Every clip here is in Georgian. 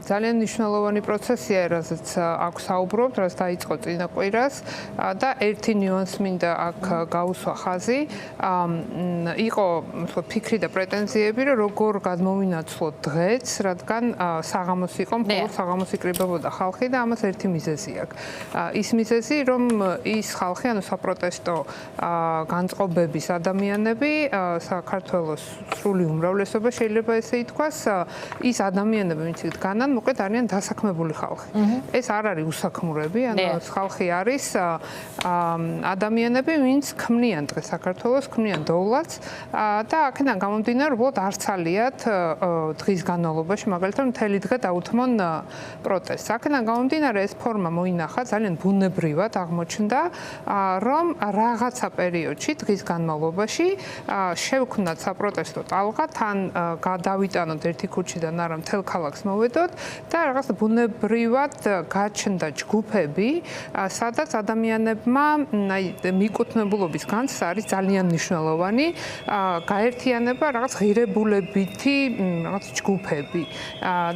ძალიან მნიშვნელოვანი პროცესია, რაზეც აქ საუბრობთ, რაც დაიწყო წინა კვირას და ერთი ნიუანსი მინდა აქ გაუსვა ხაზი. იყო ფიქრი და პრეტენზიები, რომ როგორ გადმოვინაცვლოთ დღეც, რადგან საღამოს იყო, მხოლოდ საღამოს იკრიბებოდა ხალხი და ამას ერთი მიზეზი აქვს. ის მიზეზი, რომ ის ხალხი, ანუ საპროტესტო განწყობების ადამიანები, საქართველოს სრული უმრავლესობა შეიძლება ესე ითქვას, ის ადამიანები, ვინც იქ დგანან, მოკლედ არიან დასაქმებული ხალხი. ეს არ არის უსაქმურები, ანუ ეს ხალხი არის ადამიანები, ვინც ქმნიან დღეს საქართველოს, ქმნიან დოვლათს და აქედან გამომდინარე, უბრალოდ არ ცალიათ დღის განმავლობაში, მაგალითად, მთელი დღე დაუთმონ პროტესტს. აქედან გამომდინარე, ეს ფორმა მოინახა ძალიან ბუნებრივად აღმოჩნდა, რომ რაღაცა პერიოდში დღის განმავლობაში შევქმნათ საპროტესტო ტალღა, თან გადავიტანოთ ერთი ქუჩიდან არა მთელ ქალაქს მოვედოთ და რაღაც ბუნებრივად გაჩნდა ჯგუფები, სადაც ადამიანებმა მიკუთვნებულობის განცდა არის ძალიან მნიშვნელოვანი, გაერთიანება რაღაც ღირებულებითი რაღაც ჯგუფები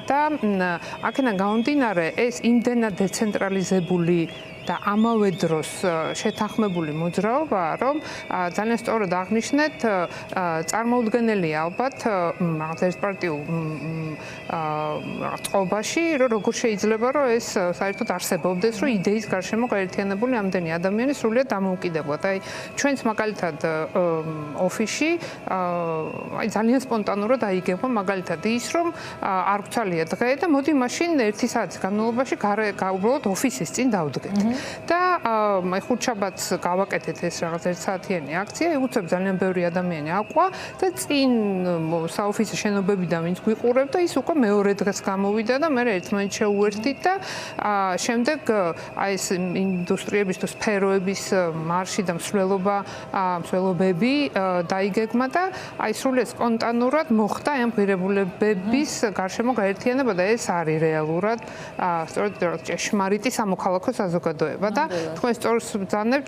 და აქედან გამომდინარე ეს იმდენად დეცენტრალიზებული და ამავე დროს შეთანხმებული მოძრაობაა, რომ ძალიან სწორად აღნიშნეთ, წარმოუდგენელია ალბათ რაღაც ერთ პარტიულ წყობაში, რომ როგორ შეიძლება, რომ ეს საერთოდ არსებობდეს, რომ იდეის გარშემო გაერთიანებული ამდენი ადამიანი სრულიად დამოუკიდებლად. აი, ჩვენც მაგალითად ოფისში აი ძალიან სპონტანურად აიგებმა მაგალითად ის, რომ არ გვცალია დღე და მოდი მაშინ 1 საათის განმავლობაში უბრალოდ ოფისის წინ დავდგეთ. და აი ხუთშაბათს გავაკეთეთ ეს რაღაც 1 საათიანი აქცია, უცებ ძალიან ბევრი ადამიანი აყვა და წინ საოფისე შენობებიდან ვინც გვიყურებდა, ის უკვე მეორე დღეს გამოვიდა და მე ერთმანეთს შეუერთდით და შემდეგ აი ეს ინდუსტრიების თუ სფეროების მარში და მსვლელობები დაიგეგმა და აი სრულიად სპონტანურად მოხდა ამ ღირებულებების გარშემო გაერთიანება და ეს არის რეალურად სწორედ ჭეშმარიტი სამოქალაქო საზოგადოება. და თქვენ სწორს ბრძანებთ,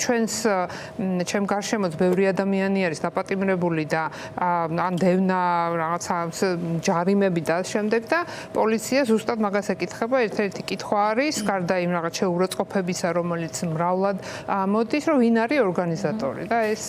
ჩემ გარშემოც ბევრი ადამიანი არის დაპატიმრებული და ან დევნა რაღაცა ჯარიმები და შემდეგ და პოლიცია ზუსტად მაგას ეკითხება, ერთ-ერთი კითხვა არის, გარდა იმ რაღაც შეურაცხყოფებისა, რომელიც მრავლად მოდის, რომ ვინ არის ორგანიზატორი და ეს